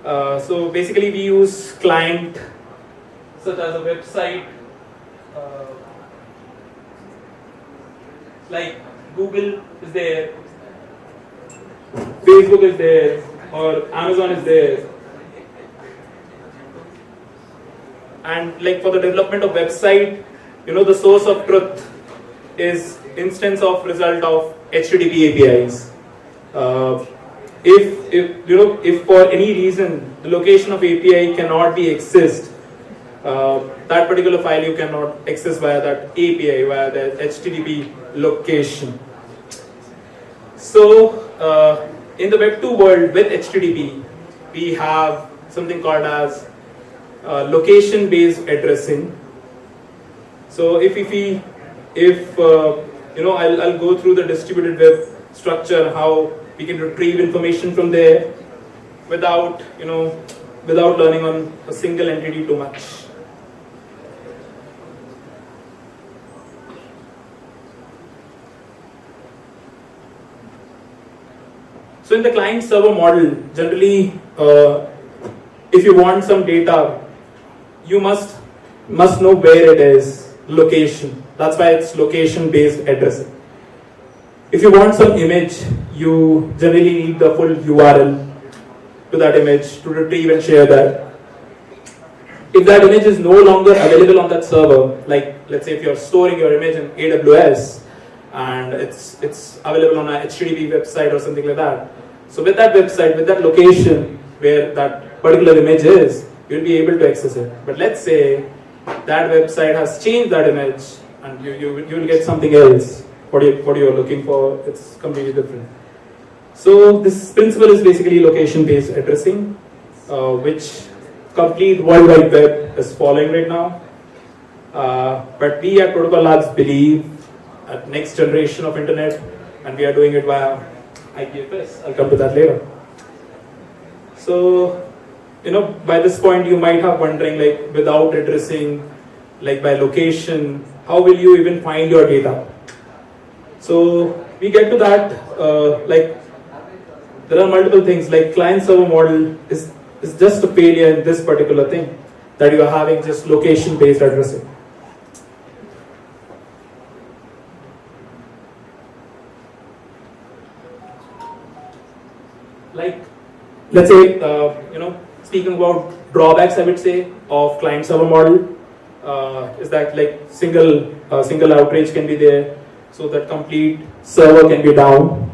So basically we use client such as a website like Google is there, Facebook is there, or Amazon is there. And like for the development of website, the source of truth is instance of result of HTTP APIs. If for any reason the location of API cannot be accessed, that particular file you cannot access via that API, via the HTTP location. So in the Web 2 world with HTTP, we have something called as location-based addressing. So I'll go through the distributed web structure, how we can retrieve information from there without learning on a single entity too much. So in the client server model, generally, if you want some data, you must know where it is, location. That's why it's location-based addressing. If you want some image, you generally need the full URL to that image to retrieve and share that. If that image is no longer available on that server, like let's say if you're storing your image in AWS and it's available on a HTTP website or something like that. So with that website, with that location where that particular image is, you'll be able to access it. But let's say that website has changed that image and you will get something else. What you're looking for, it's completely different. So this principle is basically location-based addressing, which complete World Wide Web is following right now. But we at Protocol Labs believe at next generation of internet, and we are doing it via IPFS. I'll come to that later. So, by this point you might have wondering, like, without addressing, like by location, how will you even find your data? So we get to that, there are multiple things, like client server model is just a failure in this particular thing, that you are having just location based addressing. Like, let's say, speaking about drawbacks, I would say, of client server model, is that like single outrage can be there, so that complete server can be down.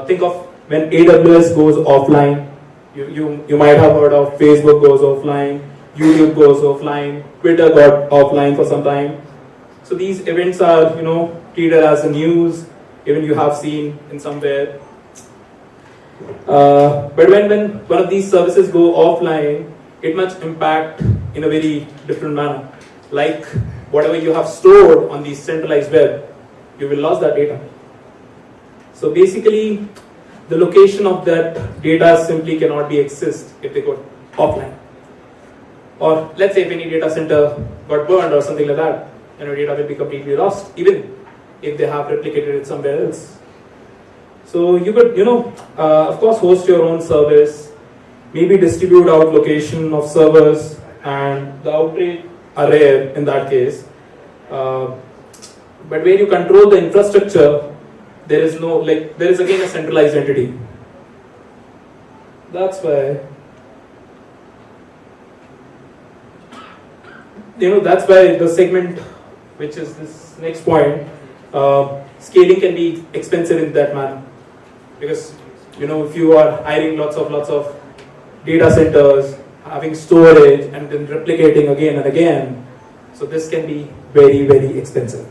Think of when AWS goes offline. You might have heard of Facebook goes offline, YouTube goes offline, Twitter got offline for some time. So these events are treated as a news, even you have seen in somewhere. But when one of these services go offline, it must impact in a very different manner. Like whatever you have stored on the centralized web, you will lose that data. So basically, the location of that data simply cannot be accessed if they go offline. Or let's say if any data center got burned or something like that, your data will be completely lost, even if they have replicated it somewhere else. So you could, of course, host your own service, maybe distribute out location of servers, and the outrage are rare in that case. But where you control the infrastructure, there is again a centralized entity. That's why, that's why the segment, which is this next point, scaling can be expensive in that manner. Because, if you are hiring lots of data centers, having storage, and then replicating again and again, so this can be very, very expensive.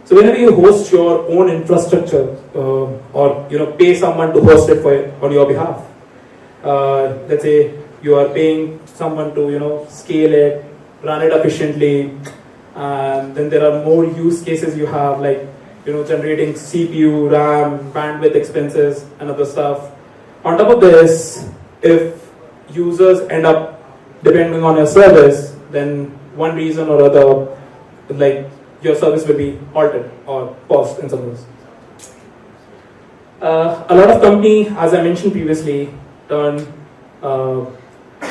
So whenever you host your own infrastructure, or pay someone to host it on your behalf, let's say you are paying someone to scale it, run it efficiently, and then there are more use cases you have, like generating CPU, RAM, bandwidth expenses, and other stuff. On top of this, if users end up depending on your service, then one reason or other, like your service will be halted or paused in some ways. A lot of companies, as I mentioned previously, turn uh,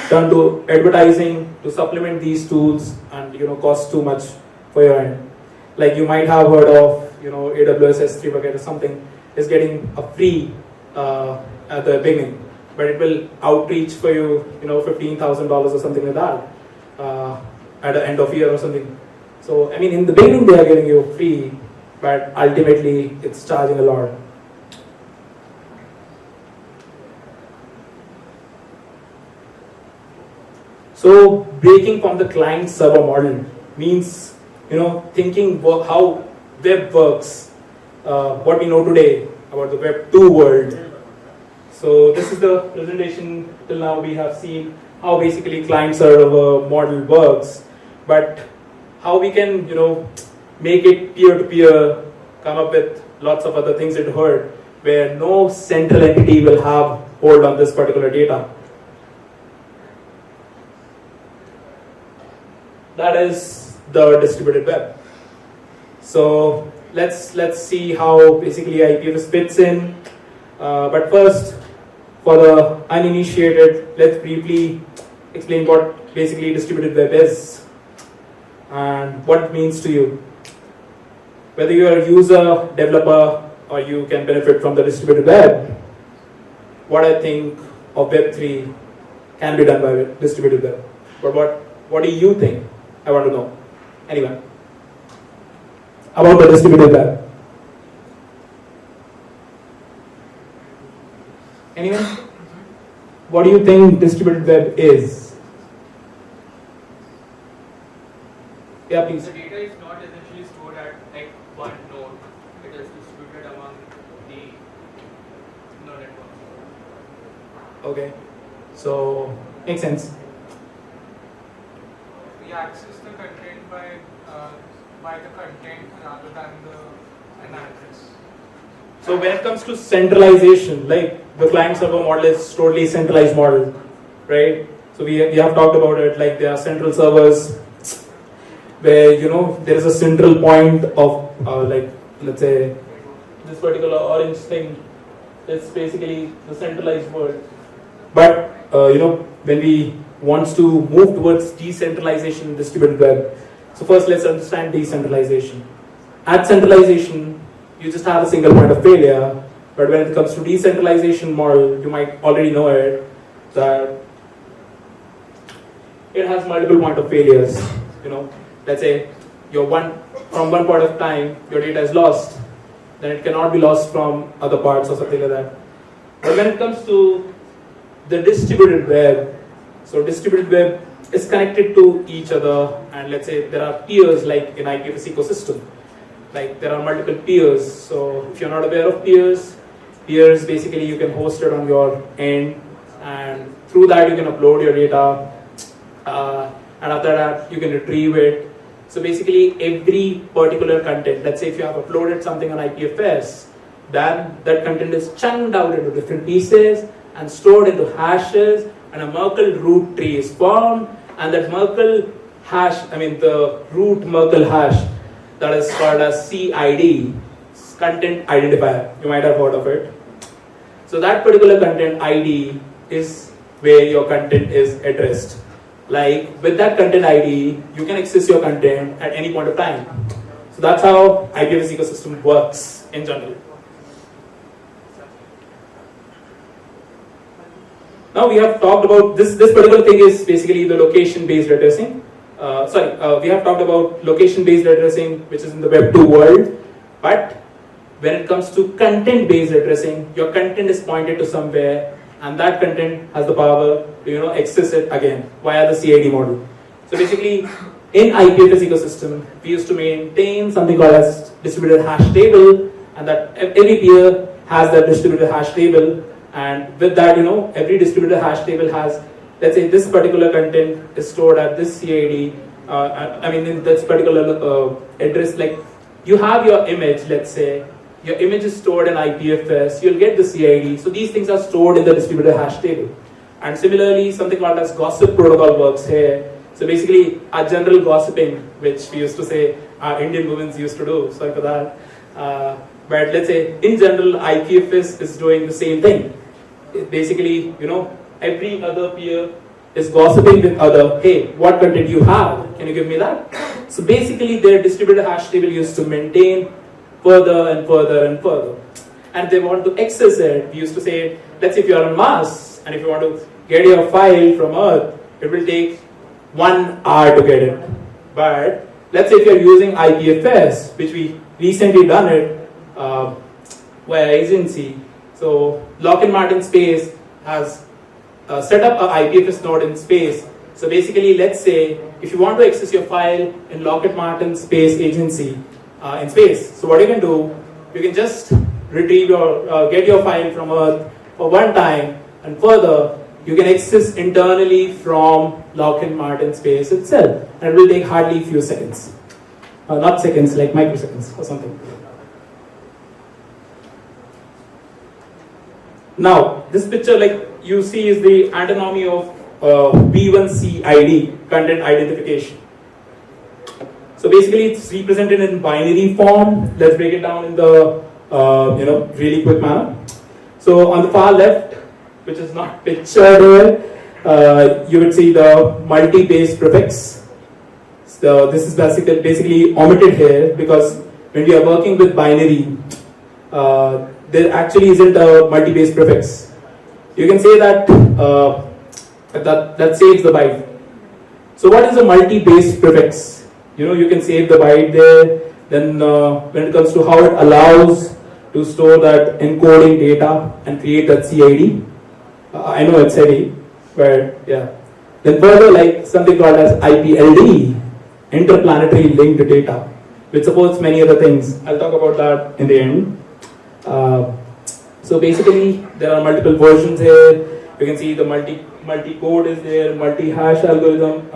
turn to advertising to supplement these tools and cost too much for your end. Like you might have heard of AWS S3 bucket or something is getting a free at the beginning, but it will outreach for you $15,000 or something like that at the end of year or something. So I mean, in the beginning they are giving you free, but ultimately it's charging a lot. So breaking from the client server model means thinking how web works, what we know today about the Web 2 world. So this is the presentation till now. We have seen how basically client server model works, but how we can make it peer-to-peer, come up with lots of other things it heard, where no central entity will have hold on this particular data. That is the distributed web. So let's see how basically IPFS fits in. But first, for the uninitiated, let's briefly explain what basically distributed web is and what it means to you. Whether you are a user, developer, or you can benefit from the distributed web, what I think of Web3 can be done by distributed web. But what do you think? I want to know. Anyone? About the distributed web. Anyone? What do you think distributed web is? Yeah, please. The data is not essentially stored at like one node. It is distributed among the node network. Okay. So makes sense. We access the content by the content rather than an address. So when it comes to centralization, like the client server model is totally centralized model, right? So we have talked about it, like there are central servers where there is a central point of like let's say this particular orange thing is basically the centralized world. But when we want to move towards decentralization in distributed web, so first let's understand decentralization. At centralization, you just have a single point of failure, but when it comes to decentralization model, you might already know it, that it has multiple point of failures. Let's say from one point of time, your data is lost, then it cannot be lost from other parts or something like that. But when it comes to the distributed web, so distributed web is connected to each other, and let's say there are peers like in IPFS ecosystem. Like there are multiple peers. So if you're not aware of peers basically you can host it on your end, and through that you can upload your data, and after that you can retrieve it. So basically every particular content, let's say if you have uploaded something on IPFS, then that content is chunked out into different pieces and stored into hashes, and a Merkle root tree is formed, and that Merkle hash, the root Merkle hash, that is called as CID, content identifier. You might have heard of it. So that particular content ID is where your content is addressed. Like with that content ID, you can access your content at any point of time. So that's how IPFS ecosystem works in general. Now we have talked about this particular thing is basically the location-based addressing. We have talked about location-based addressing, which is in the Web 2 world. But when it comes to content-based addressing, your content is pointed to somewhere, and that content has the power to access it again via the CID model. So basically, in IPFS ecosystem, we used to maintain something called as distributed hash table, and that every peer has that distributed hash table. And with that, every distributed hash table has, let's say, this particular content is stored at this CID. In this particular address, like you have your image, let's say, your image is stored in IPFS, you'll get the CID. So these things are stored in the distributed hash table. And similarly, something called as gossip protocol works here. So basically, our general gossiping, which we used to say our Indian women used to do, sorry for that. But let's say, in general, IPFS is doing the same thing. Basically, every other peer is gossiping with other, hey, what content you have? Can you give me that? So basically their distributed hash table used to maintain further and further and further. And if they want to access it, we used to say, let's say if you're on Mars, and if you want to get your file from Earth, it will take 1 hour to get it. But let's say if you're using IPFS, which we recently done it via agency. So Lockheed Martin Space has set up an IPFS node in space. So basically, let's say if you want to access your file in Lockheed Martin Space Agency in space, so what you can do, you can just retrieve your get your file from Earth for one time, and further you can access internally from Lockheed Martin Space itself, and it will take hardly a few seconds, not seconds, like microseconds or something. Now, this picture, like you see, is the antinomy of B1C ID, content identification. So basically, it's represented in binary form. Let's break it down in the really quick manner. So on the far left, which is not pictured here, you would see the multi-base prefix. So this is basically omitted here because when we are working with binary, there actually isn't a multi-base prefix. You can say that that saves the byte. So what is a multi-base prefix? You can save the byte there. Then when it comes to how it allows to store that encoding data and create that CID, I know it's heavy, but yeah. Then further, like something called as IPLD, interplanetary linked data, which supports many other things. I'll talk about that in the end. So basically, there are multiple versions here. You can see the multi-code is there, multi-hash algorithm,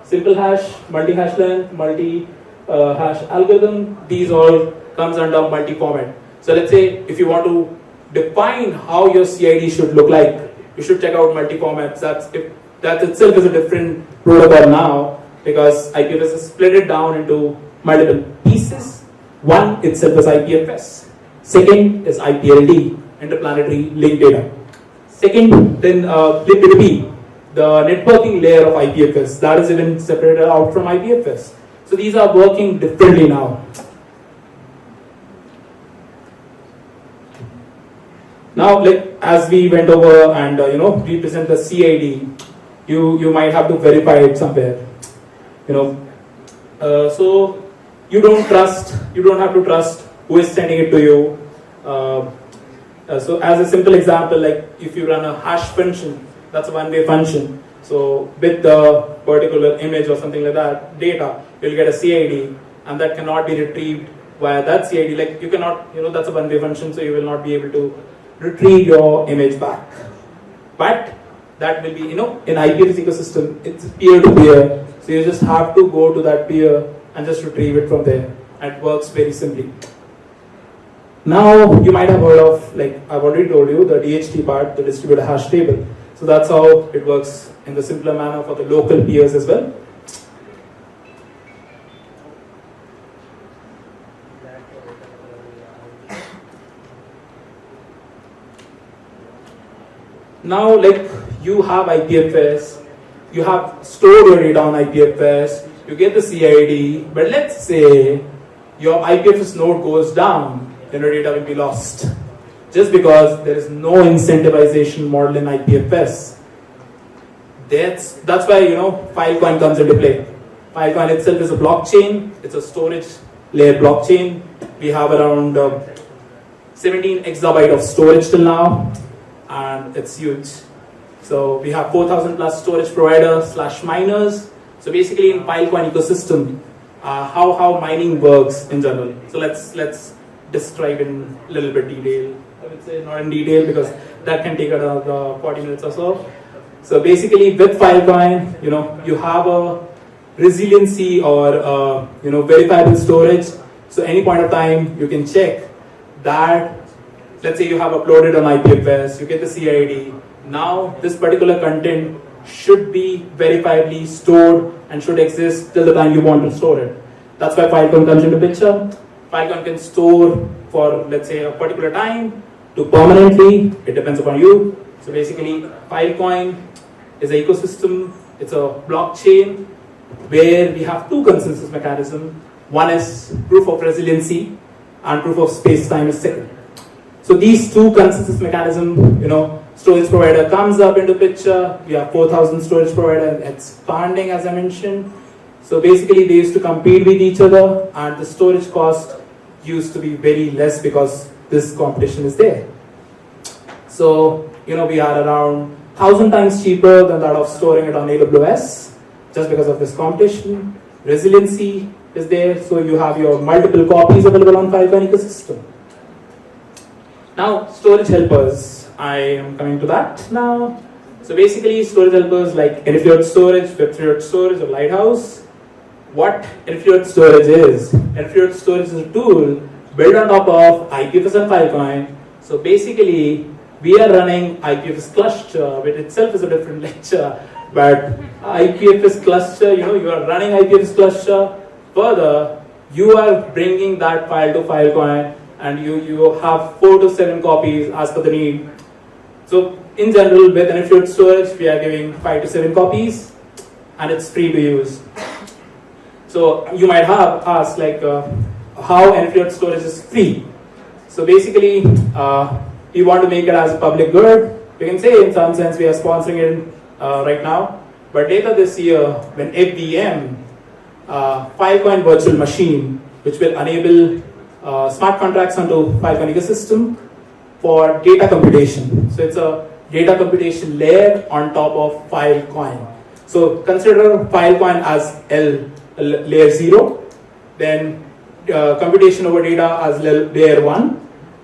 simple hash, multi-hash length, multi-hash algorithm. These all comes under multi-format. So let's say if you want to define how your CID should look like, you should check out multi-formats. That itself is a different protocol now because IPFS has split it down into multiple pieces. One itself is IPFS. Second is IPLD, interplanetary linked data. Second, then LibDB, the networking layer of IPFS, that is even separated out from IPFS. So these are working differently now. Now, like as we went over and represent the CID, you might have to verify it somewhere. So you don't have to trust who is sending it to you. So as a simple example, like if you run a hash function, that's a one-way function. So with the particular image or something like that, data, you'll get a CID, and that cannot be retrieved via that CID. Like you cannot, that's a one-way function, so you will not be able to retrieve your image back. But that will be, in IPFS ecosystem, it's peer-to-peer. So you just have to go to that peer and just retrieve it from there. And it works very simply. Now, you might have heard of, like I've already told you, the DHT part, the distributed hash table. So that's how it works in the simpler manner for the local peers as well. Now, like you have IPFS, you have stored your data on IPFS, you get the CID, but let's say your IPFS node goes down, then your data will be lost. Just because there is no incentivization model in IPFS. That's why Filecoin comes into play. Filecoin itself is a blockchain. It's a storage layer blockchain. We have around 17 exabyte of storage till now, and it's huge. So we have 4,000 plus storage providers / miners. So basically, in Filecoin ecosystem, how mining works in general. So let's describe in a little bit detail. I would say not in detail because that can take another 40 minutes or so. So basically, with Filecoin, you have a resiliency or verifiable storage. So any point of time, you can check that. Let's say you have uploaded on IPFS, you get the CID. Now this particular content should be verifiably stored and should exist till the time you want to store it. That's why Filecoin comes into picture. Filecoin can store for, let's say, a particular time to permanently, it depends upon you, So basically, Filecoin is an ecosystem. It's a blockchain where we have two consensus mechanisms. One is proof of resiliency and proof of space-time is second. So these two consensus mechanisms, storage provider comes up into picture. We have 4,000 storage provider expanding, as I mentioned. So basically, they used to compete with each other, and the storage cost used to be very less because this competition is there. So we are around 1,000 times cheaper than that of storing it on AWS, just because of this competition. Resiliency is there, so you have your multiple copies available on Filecoin ecosystem. Now, storage helpers. I am coming to that now. So basically, storage helpers like Enifluent Storage, Web3 Storage, or Lighthouse. What Enifluent Storage is? Enifluent Storage is a tool built on top of IPFS and Filecoin. So basically, we are running IPFS cluster, which itself is a different lecture. But IPFS cluster, you are running IPFS cluster. Further, you are bringing that file to Filecoin, and you have 4 to 7 copies as per the need. So in general, with Enifluent Storage, we are giving 5 to 7 copies, and it's free to use. So you might have asked how Enifluent Storage is free. So basically, we want to make it as a public good. We can say in some sense we are sponsoring it right now. But later this year, when FVM, Filecoin virtual machine, which will enable smart contracts onto Filecoin ecosystem for data computation. So it's a data computation layer on top of Filecoin. So consider Filecoin as layer 0, then computation over data as layer 1,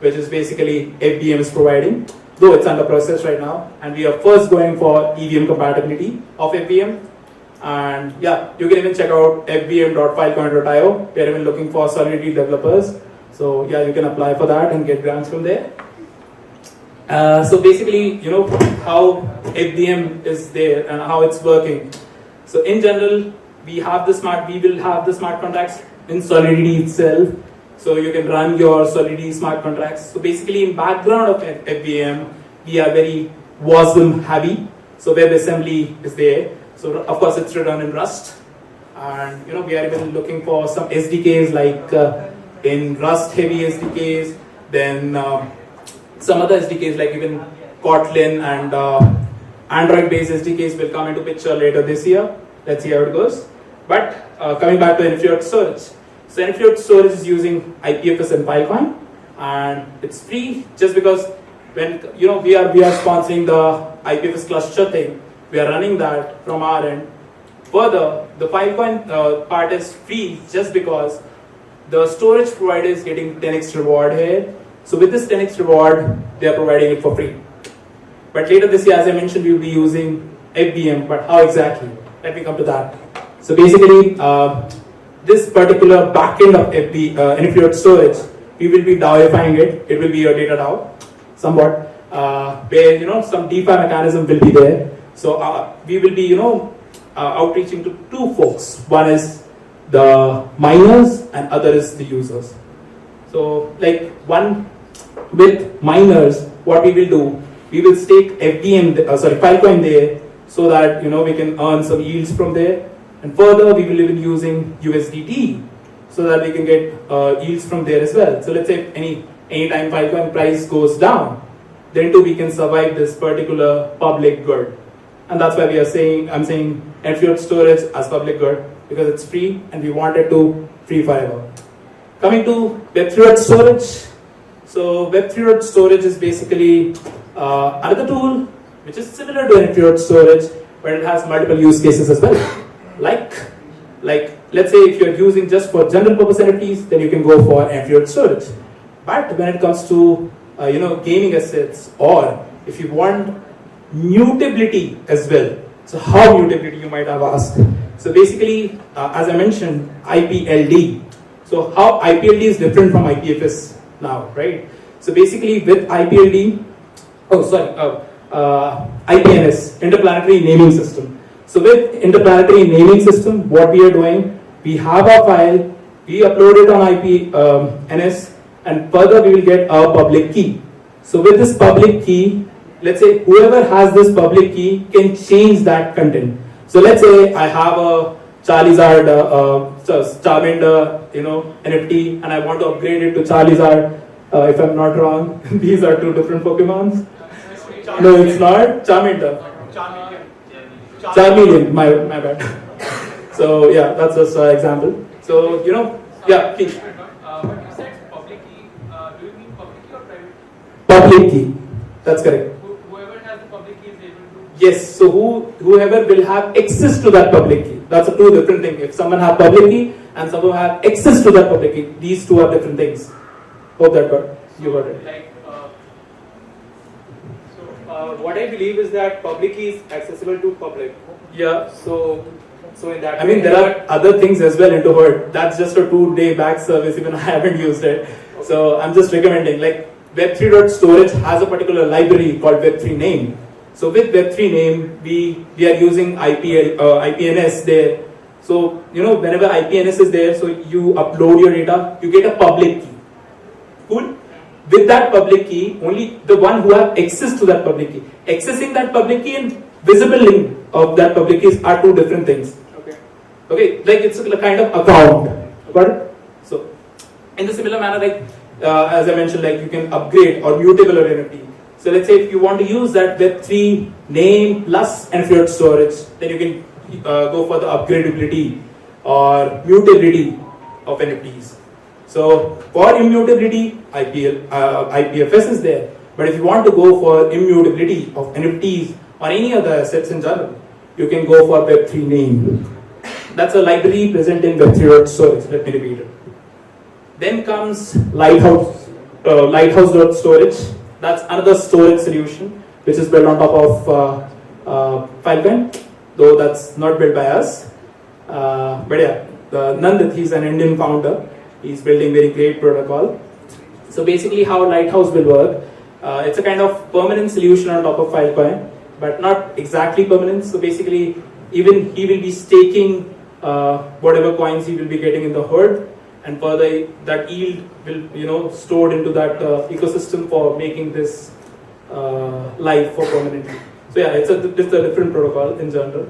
which is basically FVM is providing, though it's under process right now. And we are first going for EVM compatibility of FVM. And yeah, you can even check out fvm.filecoin.io. We are even looking for Solidity developers. So yeah, you can apply for that and get grants from there. So basically, how FVM is there and how it's working. So in general, we will have the smart contracts in Solidity itself. So you can run your Solidity smart contracts. So basically, in background of FVM, we are very WASM heavy. So WebAssembly is there. So of course, it's written in Rust. And we are even looking for some SDKs like in Rust heavy SDKs. Then some other SDKs like even Kotlin and Android-based SDKs will come into picture later this year. Let's see how it goes. But coming back to Enifluent Storage. So Enifluent Storage is using IPFS and Filecoin, and it's free just because when we are sponsoring the IPFS cluster thing, we are running that from our end. Further, the Filecoin part is free just because the storage provider is getting 10x reward here. So with this 10x reward, they are providing it for free. But later this year, as I mentioned, we will be using FVM. But how exactly? Let me come to that. So basically, this particular backend of Enifluent Storage, we will be DAOifying it. It will be a data DAO, somewhat, where some DeFi mechanism will be there. So we will be outreaching to two folks. One is the miners, and other is the users. So like one with miners, what we will do, we will stake Filecoin there, so that we can earn some yields from there. And further, we will even using USDT, so that we can get yields from there as well. So let's say anytime Filecoin price goes down, then too we can survive this particular public good. And that's why I'm saying Enifluent Storage as public good, because it's free and we want it to free forever. Coming to Web3 Storage. So Web3 Storage is basically another tool which is similar to Enifluent Storage, but it has multiple use cases as well. Like let's say if you're using just for general purpose NFTs, then you can go for Enifluent Storage. But when it comes to gaming assets, or if you want mutability as well. So how mutability, you might have asked. So basically, as I mentioned, IPLD. So how IPLD is different from IPFS now, right? So basically with IPLD, IPNS, Interplanetary Naming System. So with Interplanetary Naming System, what we are doing, we have our file, we upload it on IPNS, and further we will get our public key. So with this public key, let's say whoever has this public key can change that content. So let's say I have a Charizard, Charmander, NFT, and I want to upgrade it to Charizard. If I'm not wrong, these are two different Pokemons. No, it's not Charmander. Charmeleon. My bad. So yeah, that's just an example. So yeah, please. But you said public key. Do you mean public key or private key? Public key. That's correct. Whoever has the public key is able to. Yes. So whoever will have access to that public key. That's a two different thing. If someone have public key and someone have access to that public key, these two are different things. Hope that you got it. Like. What I believe is that public key is accessible to public. Yeah. So in that. I mean, there are other things as well into it. That's just a 2-day back service. Even I haven't used it. So I'm just recommending. Like Web3.storage has a particular library called Web3 name. So with Web3 name, we are using IPNS there. So whenever IPNS is there, so you upload your data, you get a public key. Cool. With that public key, only the one who have access to that public key. Accessing that public key and visible link of that public keys are two different things. Okay, like it's a kind of account. Got it? So, in the similar manner, like as I mentioned, like you can upgrade or mutable or NFT. So let's say if you want to use that Web3 name plus NFT storage, then you can go for the upgradability or mutability of NFTs. So for immutability, IPFS is there. But if you want to go for immutability of NFTs or any other assets in general, you can go for Web3 name. That's a library present in Web3.storage. Let me repeat it. Then comes Lighthouse.storage. That's another storage solution which is built on top of Filecoin, though that's not built by us. But yeah, Nandit, he's an Indian founder. He's building very great protocol. So basically how Lighthouse will work, it's a kind of permanent solution on top of Filecoin, but not exactly permanent. So basically even he will be staking whatever coins he will be getting in the hood, and further that yield will stored into that ecosystem for making this live for permanently. So yeah, it's a different protocol in general.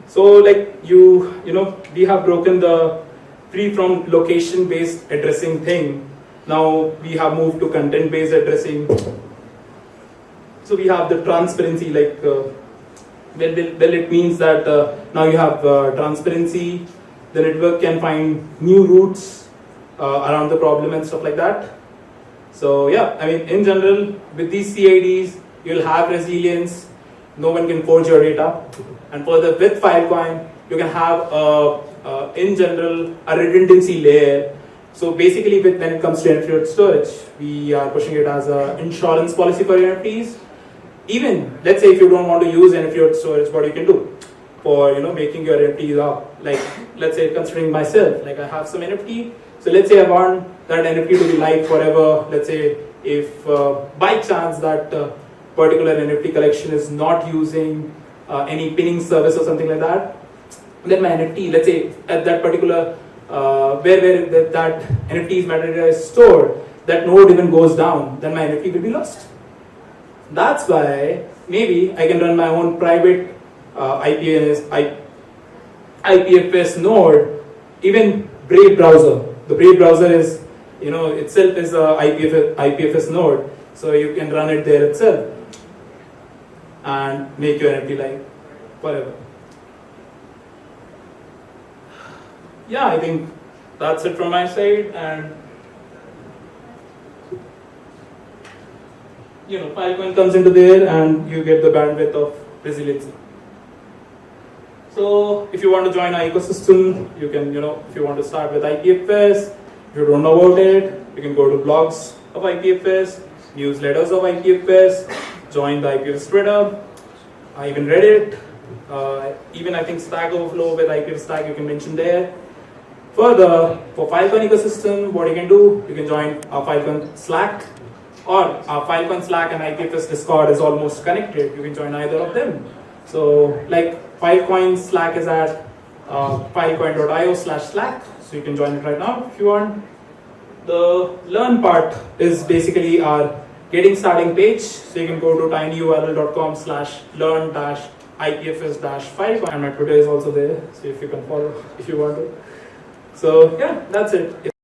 So like we have broken the free from location based addressing thing. Now we have moved to content based addressing. So we have the transparency, like it means that now you have transparency. The network can find new routes around the problem and stuff like that. So yeah, I mean in general with these CIDs you'll have resilience. No one can forge your data. And further with Filecoin, you can have in general a redundancy layer. So basically when it comes to NFT storage, we are pushing it as an insurance policy for NFTs. Even let's say if you don't want to use NFT storage, what you can do for making your NFTs up. Like let's say considering myself, like I have some NFT. So let's say I want that NFT to be live forever. Let's say if by chance that particular NFT collection is not using any pinning service or something like that, then my NFT, let's say at that particular where that NFT's metadata is stored, that node even goes down, then my NFT will be lost. That's why maybe I can run my own private IPFS node, even Brave browser. The Brave browser is itself is a IPFS node, so you can run it there itself and make your NFT live forever. Yeah, I think that's it from my side, and Filecoin comes into there and you get the bandwidth of resiliency. So if you want to join our ecosystem, you can, if you want to start with IPFS, if you don't know about it, you can go to blogs of IPFS, newsletters of IPFS, join the IPFS Twitter, even Reddit, even I think Stack Overflow with IPFS Stack you can mention there. Further, for Filecoin ecosystem, what you can do, you can join our Filecoin Slack, or our Filecoin Slack and IPFS Discord is almost connected. You can join either of them. So like Filecoin Slack is at filecoin.io/Slack, so you can join it right now if you want. The learn part is basically our getting starting page. So you can go to tinyurl.com/learn-ipfs-5, and my Twitter is also there. So if you can follow if you want to. So yeah, that's it.